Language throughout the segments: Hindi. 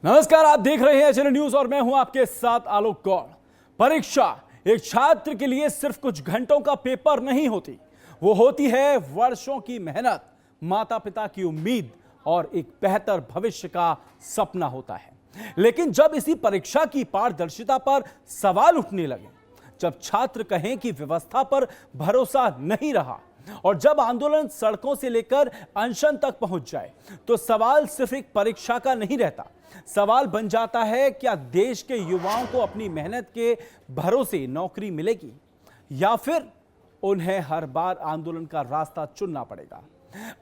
नमस्कार, आप देख रहे हैं एचएनएन न्यूज और मैं हूं आपके साथ आलोक गौड़। परीक्षा एक छात्र के लिए सिर्फ कुछ घंटों का पेपर नहीं होती, वो होती है वर्षों की मेहनत, माता पिता की उम्मीद और एक बेहतर भविष्य का सपना होता है। लेकिन जब इसी परीक्षा की पारदर्शिता पर सवाल उठने लगे, जब छात्र कहें कि व्यवस्था पर भरोसा नहीं रहा और जब आंदोलन सड़कों से लेकर अनशन तक पहुंच जाए, तो सवाल सिर्फ एक परीक्षा का नहीं रहता। सवाल बन जाता है, क्या देश के युवाओं को अपनी मेहनत के भरोसे नौकरी मिलेगी या फिर उन्हें हर बार आंदोलन का रास्ता चुनना पड़ेगा।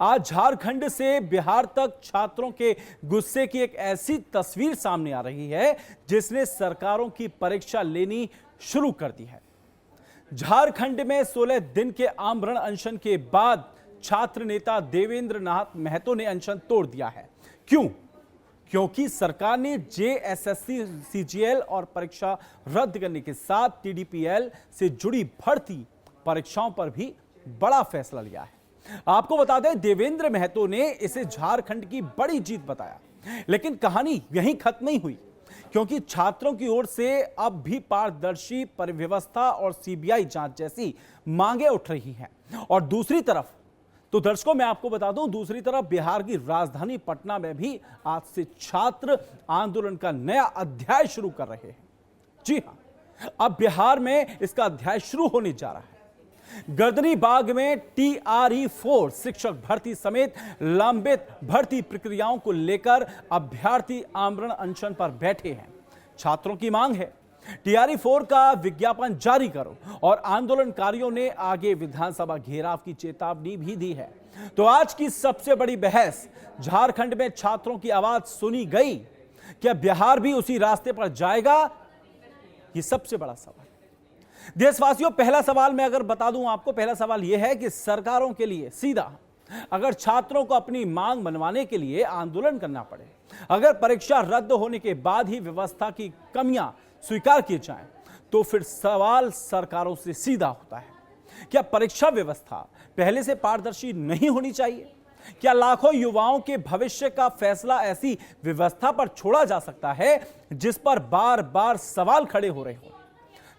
आज झारखंड से बिहार तक छात्रों के गुस्से की एक ऐसी तस्वीर सामने आ रही है जिसने सरकारों की परीक्षा लेनी शुरू कर दी है। झारखंड में 16 दिन के आमरण अनशन के बाद छात्र नेता देवेंद्र नाथ महतो ने अनशन तोड़ दिया है। क्यों? क्योंकि सरकार ने जेएसएससी, सीजीएल और परीक्षा रद्द करने के साथ टीडीपीएल से जुड़ी भर्ती परीक्षाओं पर भी बड़ा फैसला लिया है। आपको बता दें, देवेंद्र महतो ने इसे झारखंड की बड़ी जीत बताया, लेकिन कहानी यहीं खत्म नहीं हुई, क्योंकि छात्रों की ओर से अब भी पारदर्शी परिव्यवस्था और सीबीआई जांच जैसी मांगे उठ रही हैं। और दूसरी तरफ तो दर्शकों, मैं आपको बता दूं, दूसरी तरफ बिहार की राजधानी पटना में भी आज से छात्र आंदोलन का नया अध्याय शुरू कर रहे हैं। जी हां, अब बिहार में इसका अध्याय शुरू होने जा रहा है। गर्दनी बाग में TRE-4 शिक्षक भर्ती समेत लंबित भर्ती प्रक्रियाओं को लेकर अभ्यर्थी आमरण अनशन पर बैठे हैं। छात्रों की मांग है, TRE-4 का विज्ञापन जारी करो, और आंदोलनकारियों ने आगे विधानसभा घेराव की चेतावनी भी दी है। तो आज की सबसे बड़ी बहस, झारखंड में छात्रों की आवाज सुनी गई, क्या बिहार भी उसी रास्ते पर जाएगा? ये सबसे बड़ा सवाल। देशवासियों, पहला सवाल मैं अगर बता दूं आपको, पहला सवाल यह है कि सरकारों के लिए सीधा, अगर छात्रों को अपनी मांग मनवाने के लिए आंदोलन करना पड़े, अगर परीक्षा रद्द होने के बाद ही व्यवस्था की कमियां स्वीकार किए जाएं, तो फिर सवाल सरकारों से सीधा होता है, क्या परीक्षा व्यवस्था पहले से पारदर्शी नहीं होनी चाहिए? क्या लाखों युवाओं के भविष्य का फैसला ऐसी व्यवस्था पर छोड़ा जा सकता है जिस पर बार बार सवाल खड़े हो रहे हो?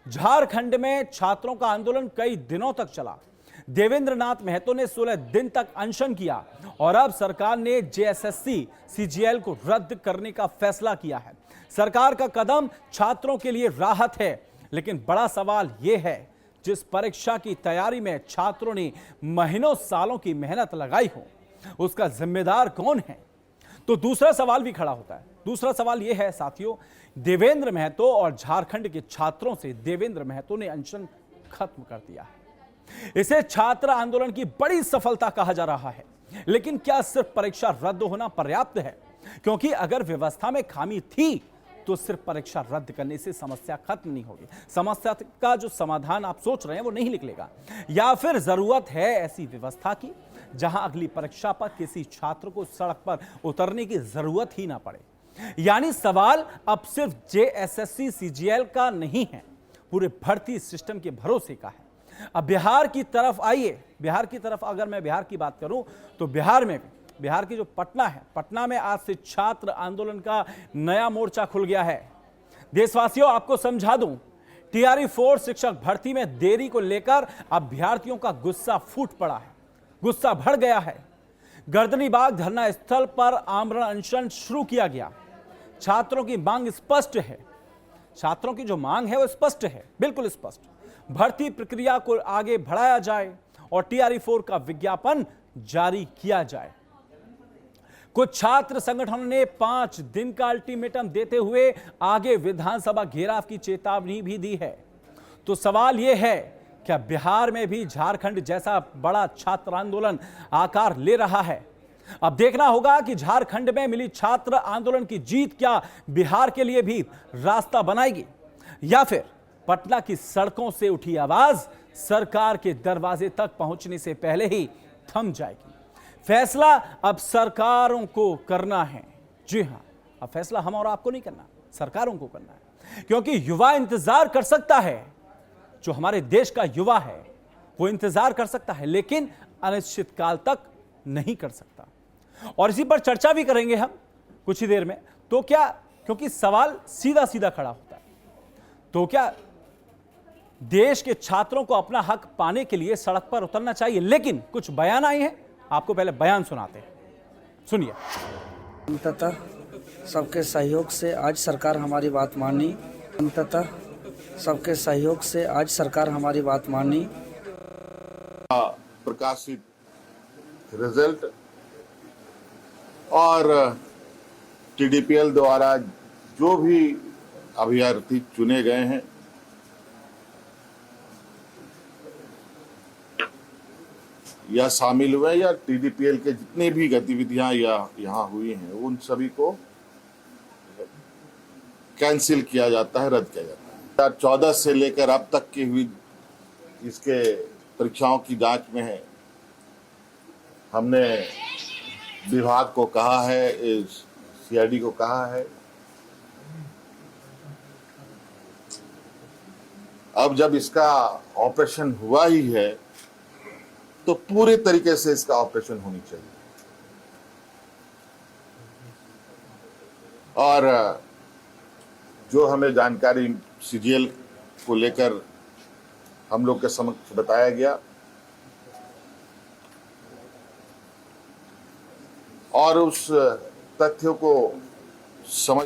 झारखंड में छात्रों का आंदोलन कई दिनों तक चला। देवेंद्र नाथ महतो ने 16 दिन तक अनशन किया और अब सरकार ने जेएसएससी, सीजीएल को रद्द करने का फैसला किया है। सरकार का कदम छात्रों के लिए राहत है, लेकिन बड़ा सवाल यह है, जिस परीक्षा की तैयारी में छात्रों ने महीनों सालों की मेहनत लगाई हो, उसका जिम्मेदार कौन है? तो दूसरा सवाल भी खड़ा होता है। दूसरा सवाल यह है साथियों, देवेंद्र महतो और झारखंड के छात्रों से देवेंद्र महतो ने अनशन खत्म कर दिया है। इसे छात्र आंदोलन की बड़ी सफलता कहा जा रहा है, लेकिन क्या सिर्फ परीक्षा रद्द होना पर्याप्त है? क्योंकि अगर व्यवस्था में खामी थी तो सिर्फ परीक्षा रद्द करने से समस्या खत्म नहीं होगी। समस्या का जो समाधान आप सोच रहे हैं वो नहीं निकलेगा। या फिर जरूरत है ऐसी व्यवस्था की जहां अगली परीक्षा पर किसी छात्र को सड़क पर उतरने की जरूरत ही ना पड़े। यानी सवाल अब सिर्फ जेएसएससी, सीजीएल का नहीं है, पूरे भर्ती सिस्टम के भरोसे का है। अब बिहार की तरफ आइए। बिहार की तरफ अगर मैं बिहार की बात करूं तो बिहार की जो पटना है, पटना में आज से छात्र आंदोलन का नया मोर्चा खुल गया है। देशवासियों, आपको समझा दूं, TRE-4 शिक्षक भर्ती में देरी को लेकर अभ्यर्थियों का गुस्सा फूट पड़ा है, गुस्सा भड़ गया है। गर्दनी बाग धरना स्थल पर आमरण अनशन शुरू किया गया। छात्रों की मांग स्पष्ट है। छात्रों की जो मांग है वो स्पष्ट है, बिल्कुल स्पष्ट। भर्ती प्रक्रिया को आगे बढ़ाया जाए और TRE-4 का विज्ञापन जारी किया जाए। कुछ छात्र संगठनों ने 5 दिन का अल्टीमेटम देते हुए आगे विधानसभा घेराव की चेतावनी भी दी है। तो सवाल यह है, क्या बिहार में भी झारखंड जैसा बड़ा छात्र आंदोलन आकार ले रहा है? अब देखना होगा कि झारखंड में मिली छात्र आंदोलन की जीत क्या बिहार के लिए भी रास्ता बनाएगी, या फिर पटना की सड़कों से उठी आवाज सरकार के दरवाजे तक पहुंचने से पहले ही थम जाएगी। फैसला अब सरकारों को करना है। जी हां, अब फैसला हम और आपको नहीं करना, सरकारों को करना है, क्योंकि युवा इंतजार कर सकता है। जो हमारे देश का युवा है वो इंतजार कर सकता है, लेकिन अनिश्चित काल तक नहीं कर सकता। और इसी पर चर्चा भी करेंगे हम कुछ ही देर में। तो क्या क्योंकि सवाल सीधा सीधा खड़ा होता है। तो क्या देश के छात्रों को अपना हक पाने के लिए सड़क पर उतरना चाहिए? लेकिन कुछ बयान आए हैं, आपको पहले बयान सुनाते हैं, सुनिए। अंततः सबके सहयोग से आज सरकार हमारी बात मानी। अंततः सबके सहयोग से आज सरकार हमारी बात मानी। प्रकाशित रिजल्ट और टीडीपीएल द्वारा जो भी अभ्यर्थी चुने गए हैं या शामिल हुए या टीडीपीएल के जितनी भी गतिविधियां यहाँ हुई हैं उन सभी को कैंसिल किया जाता है, रद्द किया जाता है। 2014 से लेकर अब तक की हुई इसके परीक्षाओं की जांच में है, हमने विभाग को कहा है, सीआईडी को कहा है, अब जब इसका ऑपरेशन हुआ ही है तो पूरे तरीके से इसका ऑपरेशन होनी चाहिए। और जो हमें जानकारी सीजीएल को लेकर हम लोग के समक्ष बताया गया और उस तथ्य को समझ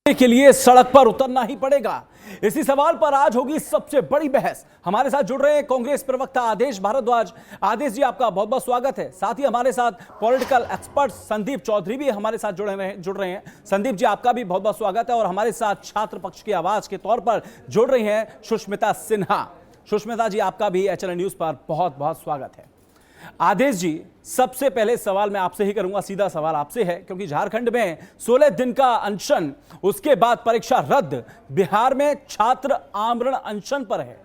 के लिए सड़क पर उतरना ही पड़ेगा। इसी सवाल पर आज होगी सबसे बड़ी बहस। हमारे साथ जुड़ रहे हैं कांग्रेस प्रवक्ता आदेश भारद्वाज। आदेश जी, आपका बहुत बहुत स्वागत है। साथ ही हमारे साथ पॉलिटिकल एक्सपर्ट संदीप चौधरी भी हमारे साथ जुड़ रहे हैं। संदीप जी, आपका भी बहुत बहुत स्वागत है। और हमारे साथ छात्र पक्ष की आवाज के तौर पर जुड़ रही हैं सुष्मिता सिन्हा। सुष्मिता जी, आपका भी एचएनएन न्यूज पर बहुत बहुत स्वागत है। आदेश जी, सबसे पहले सवाल मैं आपसे ही करूंगा, सीधा सवाल आपसे है, क्योंकि झारखंड में 16 दिन का अनशन, उसके बाद परीक्षा रद्द, बिहार में छात्र आमरण अनशन पर है।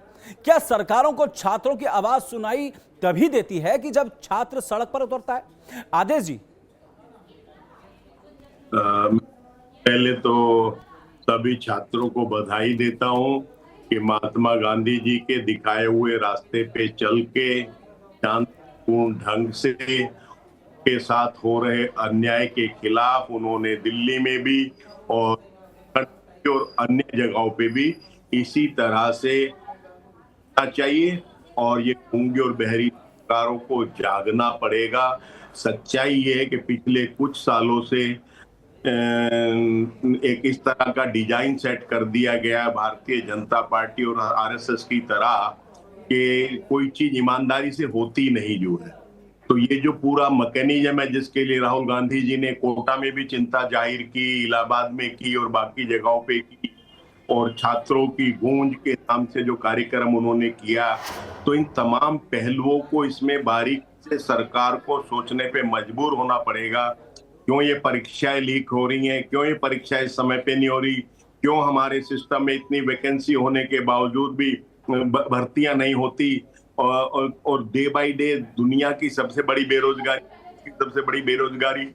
क्या सरकारों को छात्रों की आवाज सुनाई तभी देती है कि जब छात्र सड़क पर उतरता है? आदेश जी। पहले तो सभी छात्रों को बधाई देता हूं कि महात्मा गांधी जी के दिखाए हुए रास्ते पे चल के शांतिपूर्ण ढंग से के साथ हो रहे अन्याय के खिलाफ उन्होंने दिल्ली में भी और अन्य जगहों पे भी इसी तरह से चाहिए। और ये गूंगी और बहरी सरकारों को जागना पड़ेगा। सच्चाई ये है कि पिछले कुछ सालों से एक इस तरह का डिजाइन सेट कर दिया गया भारतीय जनता पार्टी और आरएसएस की तरह कि कोई चीज ईमानदारी से होती नहीं जो है। तो ये जो पूरा मैकेनिज्म है जिसके लिए राहुल गांधी जी ने कोटा में भी चिंता जाहिर की, इलाहाबाद में की और बाकी जगहों पे की, और छात्रों की गूंज के नाम से जो कार्यक्रम उन्होंने किया, तो इन तमाम पहलुओं को इसमें बारीकी से सरकार को सोचने पे मजबूर होना पड़ेगा। क्यों ये परीक्षाएं लीक हो रही हैं, क्यों ये परीक्षाएं समय पे नहीं हो रही, क्यों हमारे सिस्टम में इतनी वैकेंसी होने के बावजूद भी भर्तियां नहीं होती, और डे बाय डे दुनिया की सबसे बड़ी बेरोजगारी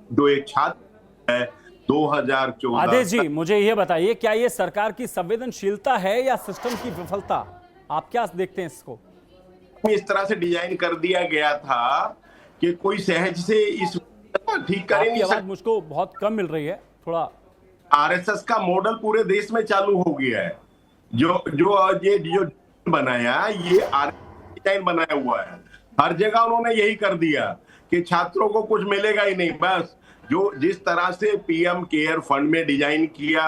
जो एक छात्र है 2014। आदेश जी, मुझे यह बताइए, क्या ये सरकार की संवेदनशीलता है या सिस्टम की विफलता? आप क्या देखते हैं इसको? इस तरह से डिजाइन कर दिया गया था कि कोई सहज से इस ठीक कर नहीं सकता। मुझको बहुत कम मिल रही है, थोड़ा। आरएसएस का मॉडल पूरे देश में चालू हो गया है। जो बनाया ये डिजाइन बनाया हुआ है, हर जगह उन्होंने यही कर दिया कि छात्रों को कुछ मिलेगा ही नहीं। बस जो जिस तरह से पीएम केयर फंड में डिजाइन किया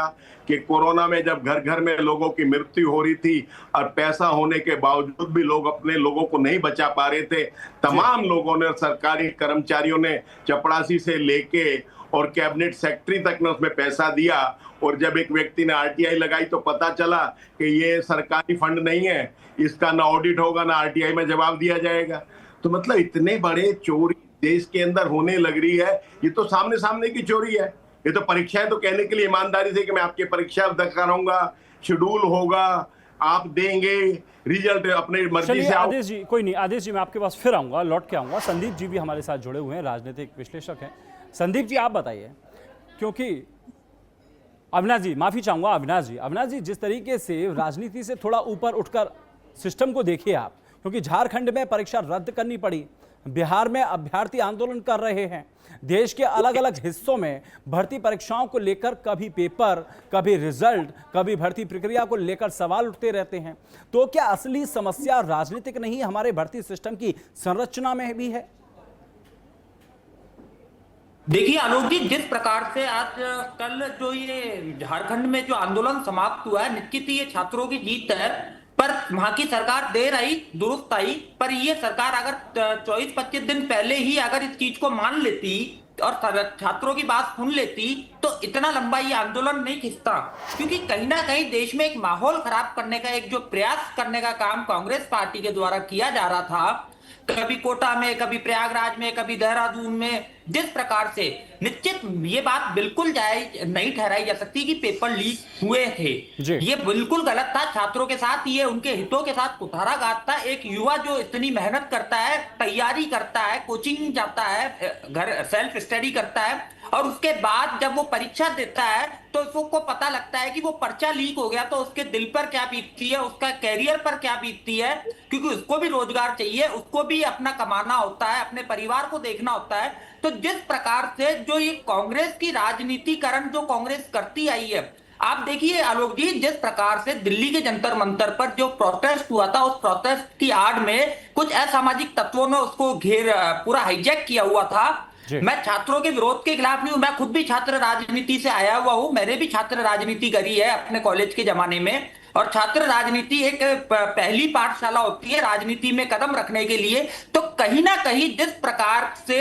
कि कोरोना में जब घर घर में लोगों की मृत्यु हो रही थी और पैसा होने के बावजूद भी लोग अपने लोगों को नहीं बचा पा रहे थे, तमाम लोगों ने, सरकारी कर्मचारियों ने चपरासी से लेके और कैबिनेट सेक्रेटरी तक ने उसमें पैसा दिया। और जब एक व्यक्ति ने आरटीआई लगाई तो पता चला कि ये सरकारी फंड नहीं है, इसका ना ऑडिट होगा ना आरटीआई में जवाब दिया जाएगा। तो मतलब इतने बड़े चोरी देश के अंदर होने लग रही है। ये तो सामने सामने की चोरी है। ये तो परीक्षाएं तो कहने के लिए ईमानदारी से कि मैं आपकी परीक्षा कराऊंगा, शेड्यूल होगा, आप देंगे रिजल्ट अपने मर्जी से। आदेश जी, कोई नहीं, आदेश जी मैं आपके पास फिर आऊंगा, लौट के आऊंगा। संदीप जी भी हमारे साथ जुड़े हुए हैं, राजनीतिक विश्लेषक हैं। संदीप जी, आप बताइए, क्योंकि अविनाश जी, माफी चाहूंगा, अविनाश जी, जिस तरीके से राजनीति से थोड़ा ऊपर उठकर सिस्टम को देखिए आप, क्योंकि झारखंड में परीक्षा रद्द करनी पड़ी, बिहार में अभ्यर्थी आंदोलन कर रहे हैं। देश के अलग अलग हिस्सों में भर्ती परीक्षाओं को लेकर कभी पेपर, कभी रिजल्ट, कभी भर्ती प्रक्रिया को लेकर सवाल उठते रहते हैं। तो क्या असली समस्या राजनीतिक नहीं, हमारे भर्ती सिस्टम की संरचना में भी है? देखिए आलोक जी, जिस प्रकार से आज कल जो ये झारखंड में जो आंदोलन समाप्त हुआ है, निश्चित ही ये छात्रों की जीत है। पर वहां की सरकार देर आई दुरुस्त आई, पर ये सरकार अगर 24-25 दिन पहले ही अगर इस चीज को मान लेती और छात्रों की बात सुन लेती तो इतना लंबा ये आंदोलन नहीं खिंचता। क्योंकि कहीं ना कहीं देश में एक माहौल खराब करने का, एक जो प्रयास करने का काम कांग्रेस पार्टी के द्वारा किया जा रहा था, कभी कोटा में, कभी प्रयागराज में, कभी देहरादून में, जिस प्रकार से निश्चित ये बात बिल्कुल जायज नहीं ठहराई जा सकती कि पेपर लीक हुए थे। ये बिल्कुल गलत था, छात्रों के साथ ये उनके हितों के साथ कुठाराघात था। एक युवा जो इतनी मेहनत करता है, तैयारी करता है, कोचिंग जाता है, घर सेल्फ स्टडी करता है और उसके बाद जब वो परीक्षा देता है तो उसको पता लगता है कि वो पर्चा लीक हो गया, तो उसके दिल पर क्या बीतती है, उसका कैरियर पर क्या बीतती है। क्योंकि उसको भी रोजगार चाहिए, उसको भी अपना कमाना होता है, अपने परिवार को देखना होता है। तो जिस प्रकार से जो ये कांग्रेस की राजनीतिकरण जो कांग्रेस करती आई है, आप देखिए आलोक जी, जिस प्रकार से दिल्ली के जंतर मंतर पर जो प्रोटेस्ट हुआ था, उस प्रोटेस्ट की आड़ में कुछ असामाजिक तत्वों ने उसको पूरा हाईजैक किया हुआ था। मैं छात्रों के विरोध के खिलाफ नहीं हूं, मैं खुद भी छात्र राजनीति से आया हुआ हूं, मैंने भी छात्र राजनीति करी है अपने कॉलेज के जमाने में। और छात्र राजनीति एक पहली पाठशाला होती है राजनीति में कदम रखने के लिए। तो कहीं ना कहीं जिस प्रकार से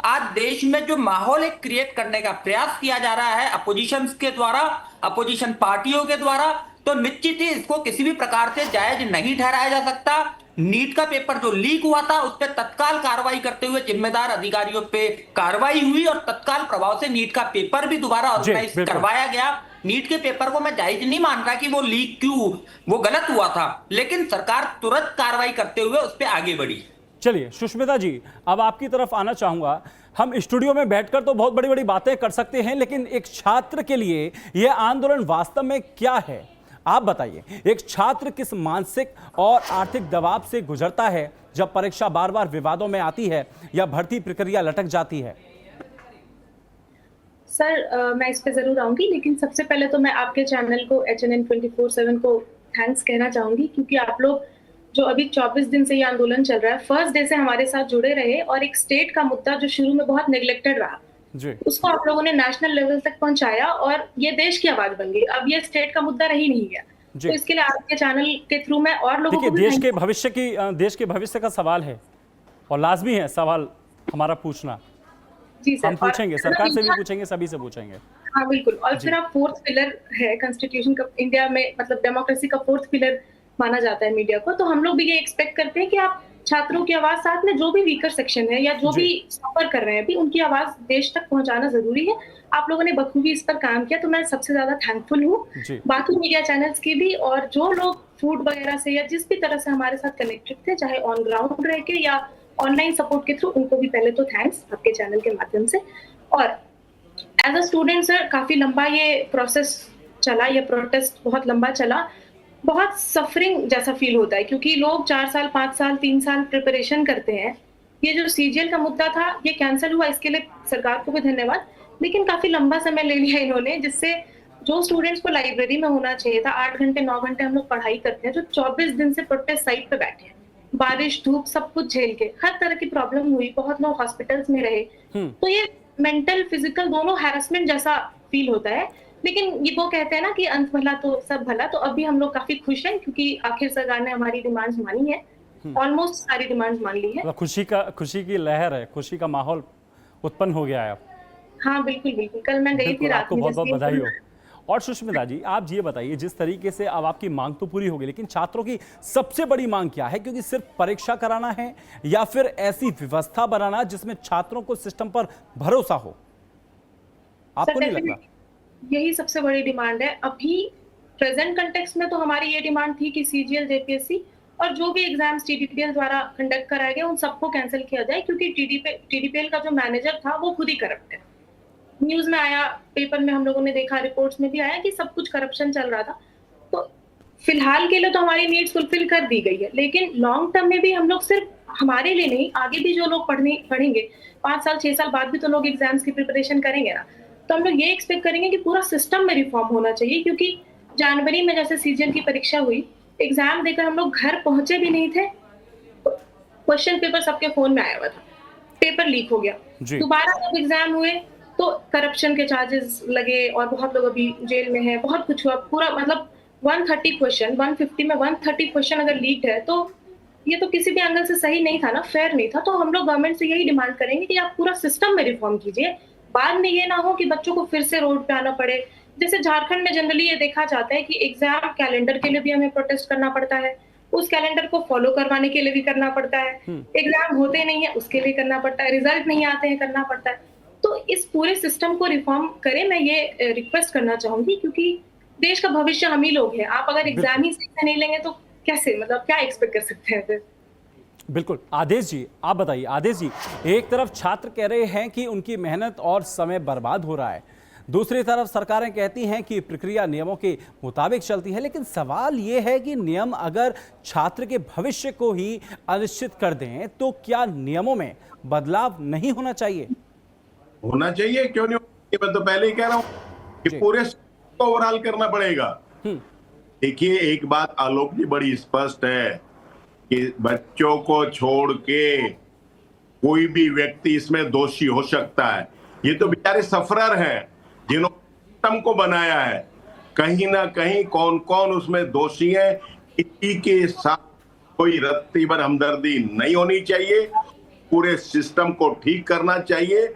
आज देश में जो माहौल एक क्रिएट करने का प्रयास किया जा रहा है अपोजिशन के द्वारा, अपोजिशन पार्टियों के द्वारा, तो निश्चित ही इसको किसी भी प्रकार से जायज नहीं ठहराया जा सकता। नीट का पेपर जो लीक हुआ था उस पर तत्काल कार्रवाई करते हुए जिम्मेदार अधिकारियों पे कार्रवाई हुई और तत्काल प्रभाव से नीट का पेपर भी दोबारा ऑर्गेनाइज करवाया गया। नीट के पेपर को मैं जायज नहीं मान रहा कि वो लीक क्यों, वो गलत हुआ था, लेकिन सरकार तुरंत कार्रवाई करते हुए उस पर आगे बढ़ी। चलिए सुष्मिता जी, अब आपकी तरफ आना चाहूंगा। हम स्टूडियो में बैठकर तो बहुत बड़ी बड़ी बातें कर सकते हैं, लेकिन एक छात्र के लिए यह आंदोलन वास्तव में क्या है, आप बताइए। एक छात्र किस मानसिक और आर्थिक दबाव से गुजरता है जब परीक्षा बार बार विवादों में आती है या भर्ती प्रक्रिया लटक जाती है? सर, मैं इस पे जरूर आऊंगी, लेकिन सबसे पहले तो मैं आपके चैनल को HNN 24/7 को थैंक्स कहना चाहूंगी, क्योंकि आप लोग जो अभी 24 दिन से ये आंदोलन चल रहा है, फर्स्ट डे से हमारे साथ जुड़े रहे और एक स्टेट का मुद्दा जो शुरू में बहुत नेग्लेक्टेड रहा उसको आप लोगों ने नेशनल लेवल तक पहुंचाया और ये देश की आवाज बन गई। अब ये स्टेट का मुद्दा रही नहीं गया, तो इसके लिए आपके चैनल के थ्रू मैं और लोगों को देश के भविष्य का सवाल है और लाजमी है सवाल हमारा पूछना। जी सर, हम पूछेंगे, सरकार से भी पूछेंगे, सभी से पूछेंगे। हाँ बिल्कुल। और फिर आप फोर्थ पिलर है कॉन्स्टिट्यूशन का, इंडिया में मतलब डेमोक्रेसी का फोर्थ पिलर माना जाता है मीडिया को, तो हम लोग भी ये एक्सपेक्ट करते हैं कि आप छात्रों की आवाज, साथ में जो भी वीकर सेक्शन है या जो भी सफर कर रहे हैं भी, उनकी आवाज देश तक पहुंचाना जरूरी है। आप लोगों ने बखूबी इस पर काम किया, तो मैं सबसे ज्यादा थैंकफुल हूँ बाकी मीडिया चैनल्स की भी, और जो लोग फूड वगैरह से या जिस भी तरह से हमारे साथ कनेक्टेड थे, चाहे ऑन ग्राउंड रह के या ऑनलाइन सपोर्ट के थ्रू, उनको भी पहले तो थैंक्स आपके चैनल के माध्यम से। और एज अ स्टूडेंट सर, काफी लंबा ये प्रोसेस चला, ये प्रोटेस्ट बहुत लंबा चला, बहुत सफरिंग जैसा फील होता है, क्योंकि लोग 4 साल 5 साल 3 साल प्रिपरेशन करते हैं। ये जो CGL का मुद्दा था ये कैंसिल हुआ, इसके लिए सरकार को भी धन्यवाद, लेकिन काफी लंबा समय ले लिया इन्होंने, जिससे जो स्टूडेंट्स को लाइब्रेरी में होना चाहिए था, 8 घंटे 9 घंटे हम लोग पढ़ाई करते हैं, जो 24 दिन से प्रोटेस्ट साइट पे बैठे हैं, बारिश धूप सब कुछ झेल के, हर तरह की प्रॉब्लम हुई, बहुत लोग हॉस्पिटल्स में रहे, तो ये मेंटल फिजिकल दोनों हैरेसमेंट जैसा फील होता है। लेकिन ये वो कहते हैं ना कि अंत भला तो सब भला, तो अभी हम लोग काफी खुश हैं क्योंकि आखिर सरकार ने हमारी डिमांड्स मानी है, ऑलमोस्ट सारी डिमांड्स मान ली है। खुशी की लहर है, खुशी का माहौल उत्पन्न हो गया है। हाँ बिल्कुल बिल्कुल, कल मैं गई थी रात में। बहुत बहुत बधाई हो। और सुष्मिता जी, आप ये बताइए, जिस तरीके से अब आपकी मांग तो पूरी होगी, लेकिन छात्रों की सबसे बड़ी मांग क्या है? क्योंकि सिर्फ परीक्षा कराना है या फिर ऐसी व्यवस्था बनाना जिसमें छात्रों को सिस्टम पर भरोसा हो? आपको नहीं लगता? यही सबसे बड़ी डिमांड है अभी प्रेजेंट कंटेक्स्ट में। तो हमारी ये डिमांड थी कि CGL JPSC और जो भी एग्जाम्स TDPL द्वारा कंडक्ट कराए गए उन सबको कैंसिल किया जाए, क्योंकि TDPL का जो मैनेजर था वो खुद ही करप्ट है। न्यूज में आया, पेपर में हम लोगों ने देखा, रिपोर्ट्स में भी आया कि सब कुछ करप्शन चल रहा था। तो फिलहाल के लिए तो हमारी नीड्स फुलफिल कर दी गई है, लेकिन लॉन्ग टर्म में भी हम लोग सिर्फ हमारे लिए नहीं, आगे भी जो लोग पढ़ेंगे 5 साल 6 साल बाद भी तो लोग एग्जाम्स की प्रिपरेशन करेंगे ना। तो हम लोग ये एक्सपेक्ट करेंगे कि पूरा सिस्टम में रिफॉर्म होना चाहिए, क्योंकि जनवरी में जैसे सीजन की परीक्षा हुई, एग्जाम देकर हम लोग घर पहुंचे भी नहीं थे, क्वेश्चन पेपर सबके फोन में आया हुआ था, पेपर लीक हो गया। दोबारा जब एग्जाम हुए तो करप्शन के चार्जेस लगे और बहुत लोग अभी जेल में हैं, बहुत कुछ हुआ। पूरा मतलब 130 क्वेश्चन, 150 में 130 क्वेश्चन अगर लीक है तो ये तो किसी भी एंगल से सही नहीं था ना, फेयर नहीं था। तो हम लोग गवर्नमेंट से यही डिमांड करेंगे कि आप पूरा सिस्टम में रिफॉर्म कीजिए, बाद में ये ना हो कि बच्चों को फिर से रोड पे आना पड़े। जैसे झारखंड में जनरली ये देखा जाता है कि एग्जाम कैलेंडर के लिए भी हमें प्रोटेस्ट करना पड़ता है, उस कैलेंडर को फॉलो करवाने के लिए भी करना पड़ता है, एग्जाम होते नहीं है उसके लिए करना पड़ता है, रिजल्ट नहीं आते हैं करना पड़ता है। तो इस पूरे सिस्टम को रिफॉर्म करें, मैं ये रिक्वेस्ट करना चाहूंगी, क्योंकि देश का भविष्य हम ही लोग हैं। आप अगर एग्जाम ही सही से नहीं लेंगे तो कैसे, मतलब क्या एक्सपेक्ट कर सकते हैं फिर। बिल्कुल। आदेश जी, आप बताइए। आदेश जी, एक तरफ छात्र कह रहे हैं कि उनकी मेहनत और समय बर्बाद हो रहा है, दूसरी तरफ सरकारें कहती हैं कि प्रक्रिया नियमों के मुताबिक चलती है, लेकिन सवाल यह है कि नियम अगर छात्र के भविष्य को ही अनिश्चित कर दें तो क्या नियमों में बदलाव नहीं होना चाहिए? होना चाहिए, क्यों नहीं? मैं तो पहले ही कह रहा हूँ कि पूरे को ओवरऑल करना पड़ेगा। देखिए, एक बात आलोक जी बड़ी स्पष्ट है कि बच्चों को छोड़ के कोई भी व्यक्ति इसमें दोषी हो सकता है। ये तो बेचारे सफरर हैं जिन्होंने सिस्टम को बनाया है, कहीं ना कहीं कौन कौन उसमें दोषी है, इसी के साथ कोई रत्ती भर हमदर्दी नहीं होनी चाहिए। पूरे सिस्टम को ठीक करना चाहिए।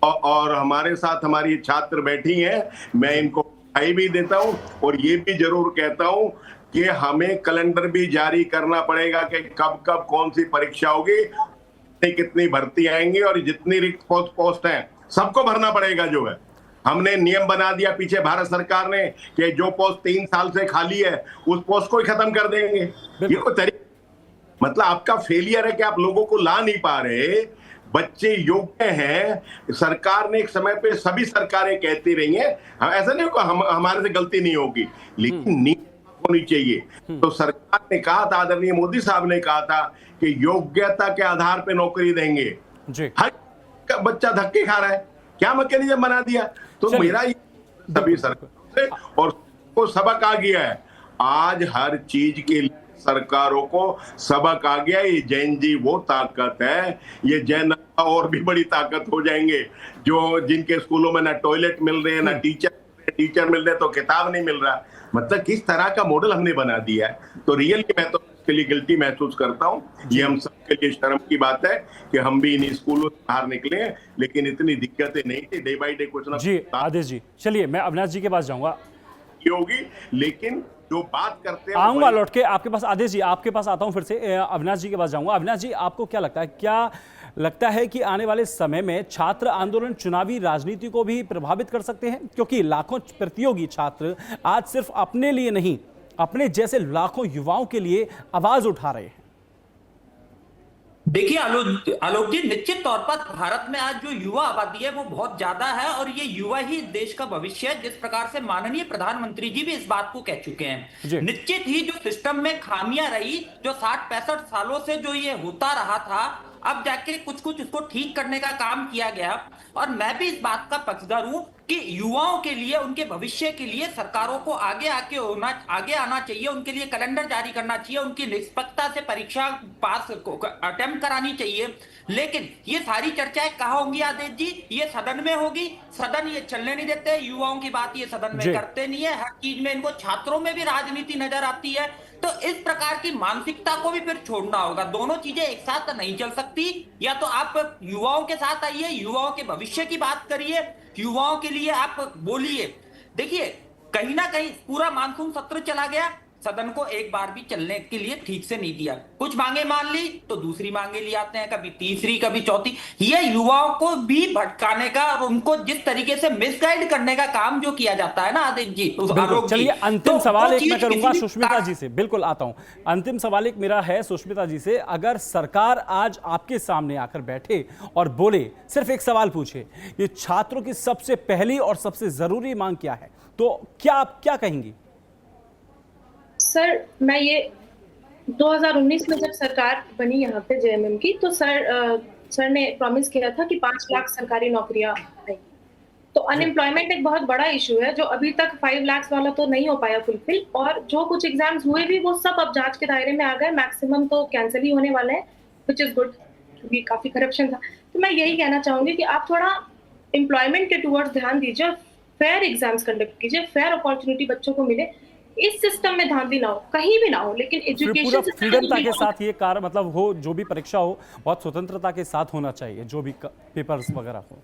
और हमारे साथ हमारी छात्र बैठी हैं, मैं इनको बधाई भी देता हूं और ये भी जरूर कहता हूं कि हमें कैलेंडर भी जारी करना पड़ेगा कि कब कब कौन सी परीक्षा होगी, कितनी भर्ती आएंगी, और जितनी रिक्त पोस्ट हैं सबको भरना पड़ेगा। जो है हमने नियम बना दिया पीछे भारत सरकार ने कि जो पोस्ट 3 साल से खाली है उस पोस्ट को ही खत्म कर देंगे। ये कोई तरीका, मतलब आपका फेलियर है कि आप लोगों को ला नहीं पा रहे। बच्चे योग्य हैं, सरकार ने एक समय पे, सभी सरकारें कहती रही हैं, ऐसा नहीं होगा हमारे से गलती नहीं होगी, लेकिन नीति होनी चाहिए। तो सरकार ने कहा था, आदरणीय मोदी साहब ने कहा था कि योग्यता के आधार पे नौकरी देंगे। हर बच्चा धक्के खा रहा है, क्या मैकेनिज्म बना दिया? तो मेरा ये सभी सरकार से और को सबक आ गया है। आज हर चीज के लिए सरकारों को सबक आ गया। ये जैन जी वो ताकत है, ये जैन और भी बड़ी ताकत हो जाएंगे जो जिनके स्कूलों में ना टॉयलेट मिल रहे हैं, ना टीचर मिल रहे, तो किताब नहीं मिल रहा। मतलब किस तरह का मॉडल हमने बना दिया है। तो रियली मैं तो इसके लिए गिल्टी महसूस करता हूँ। ये हम सबके लिए शर्म की बात है कि हम भी इन स्कूलों से बाहर निकले हैं, लेकिन इतनी दिक्कतें नहीं थी। डे बाई डे कुछ ना जी। आदेश जी, चलिए मैं अविनाश जी के पास जाऊंगा, होगी, लेकिन जो बात करते हैं आऊंगा लौट के आपके पास। आदेश जी, आपके पास आता हूं फिर से, अविनाश जी के पास जाऊंगा। अविनाश जी, आपको क्या लगता है, क्या लगता है कि आने वाले समय में छात्र आंदोलन चुनावी राजनीति को भी प्रभावित कर सकते हैं? क्योंकि लाखों प्रतियोगी छात्र आज सिर्फ अपने लिए नहीं, अपने जैसे लाखों युवाओं के लिए आवाज उठा रहे हैं। देखिए आलोक जी, निश्चित तौर पर भारत में आज जो युवा आबादी है वो बहुत ज्यादा है और ये युवा ही देश का भविष्य है। जिस प्रकार से माननीय प्रधानमंत्री जी भी इस बात को कह चुके हैं, निश्चित ही जो सिस्टम में खामियां रही, जो 60-65 सालों से जो ये होता रहा था, अब जाके कुछ कुछ इसको ठीक करने का काम किया गया। और मैं भी इस बात का पक्षधर हूं कि युवाओं के लिए, उनके भविष्य के लिए सरकारों को आगे आना चाहिए, उनके लिए कैलेंडर जारी करना चाहिए, उनकी निष्पक्षता से परीक्षा पास अटेम्प्ट करानी चाहिए। लेकिन ये सारी चर्चाएं कहाँ होंगी आदेश जी? ये सदन में होगी। सदन ये चलने नहीं देते, युवाओं की बात ये सदन में करते नहीं है। हर चीज में इनको छात्रों में भी राजनीति नजर आती है। तो इस प्रकार की मानसिकता को भी फिर छोड़ना होगा। दोनों चीजें एक साथ नहीं चल सकती। या तो आप युवाओं के साथ आइए, युवाओं के भविष्य की बात करिए, युवाओं के लिए आप बोलिए। देखिए, कहीं ना कहीं पूरा मानसून सत्र चला गया, सदन को एक बार भी चलने के लिए ठीक से नहीं दिया। कुछ मांगे मान ली तो दूसरी मांगे ले आते हैं, कभी तीसरी कभी चौथी। ये युवाओं को भी भटकाने का और उनको जिस तरीके से मिसगाइड करने का काम जो किया जाता है ना आदित्य जी। चलिए अंतिम सवाल एक मैं करूंगा सुष्मिता जी से। बिल्कुल आता हूं। अंतिम सवाल एक मेरा है सुष्मिता जी से। अगर सरकार आज आपके सामने आकर बैठे और बोले, सिर्फ एक सवाल पूछे, ये छात्रों की सबसे पहली और सबसे जरूरी मांग क्या है, तो क्या आप क्या कहेंगी? सर, मैं ये 2019 में जब सरकार बनी यहाँ पे जेएमएम की, तो सर ने प्रॉमिस किया था कि 5 लाख सरकारी नौकरियां आएगी। तो अनएम्प्लॉयमेंट एक बहुत बड़ा इशू है, जो अभी तक 5 लाख वाला तो नहीं हो पाया फुलफिल, और जो कुछ एग्जाम्स हुए भी वो सब अब जांच के दायरे में आ गए। मैक्सिमम तो कैंसिल ही होने वाले हैं, विच इज गुड, क्योंकि काफी करप्शन था। तो मैं यही कहना चाहूंगी कि आप थोड़ा एम्प्लॉयमेंट के टूवर्ड्स ध्यान दीजिए, फेयर एग्जाम्स कंडक्ट कीजिए, फेयर अपॉर्चुनिटी बच्चों को मिले। इस सिस्टम में धांधली ना हो, कहीं भी ना हो, लेकिन पूरा एजुकेशन फ्रीडमता के साथ ये कार्य मतलब हो, जो भी परीक्षा हो बहुत स्वतंत्रता के साथ होना चाहिए, जो भी पेपर्स वगैरह हो।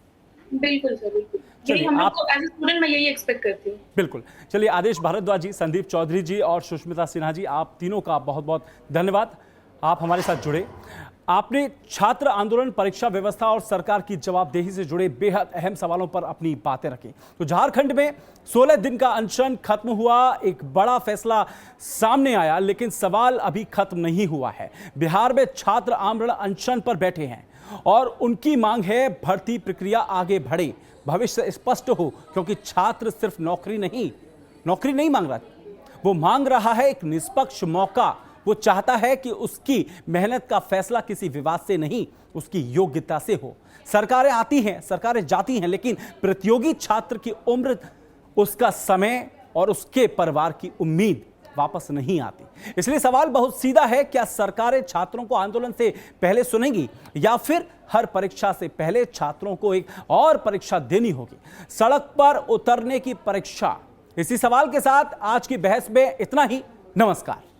बिल्कुल सर, बिल्कुल। चलिए, हम लोग आप- को एज ए स्टूडेंट मैं यही एक्सपेक्ट करती हूँ। बिल्कुल। चलिए, आदेश भारद्वाज जी, संदीप चौधरी जी और सुष्मिता सिन्हा जी, आप तीनों का बहुत बहुत धन्यवाद, आप हमारे साथ जुड़े। आपने छात्र आंदोलन, परीक्षा व्यवस्था और सरकार की जवाबदेही से जुड़े बेहद अहम सवालों पर अपनी बातें रखी। तो झारखंड में 16 दिन का अनशन खत्म हुआ, एक बड़ा फैसला सामने आया, लेकिन सवाल अभी खत्म नहीं हुआ है। बिहार में छात्र आंदोलन अनशन पर बैठे हैं और उनकी मांग है भर्ती प्रक्रिया आगे बढ़े, भविष्य स्पष्ट हो, क्योंकि छात्र सिर्फ नौकरी नहीं मांग रहा, वो मांग रहा है एक निष्पक्ष मौका। वो चाहता है कि उसकी मेहनत का फैसला किसी विवाद से नहीं, उसकी योग्यता से हो। सरकारें आती हैं, सरकारें जाती हैं, लेकिन प्रतियोगी छात्र की उम्र, उसका समय और उसके परिवार की उम्मीद वापस नहीं आती। इसलिए सवाल बहुत सीधा है, क्या सरकारें छात्रों को आंदोलन से पहले सुनेंगी या फिर हर परीक्षा से पहले छात्रों को एक और परीक्षा देनी होगी, सड़क पर उतरने की परीक्षा? इसी सवाल के साथ आज की बहस में इतना ही। नमस्कार।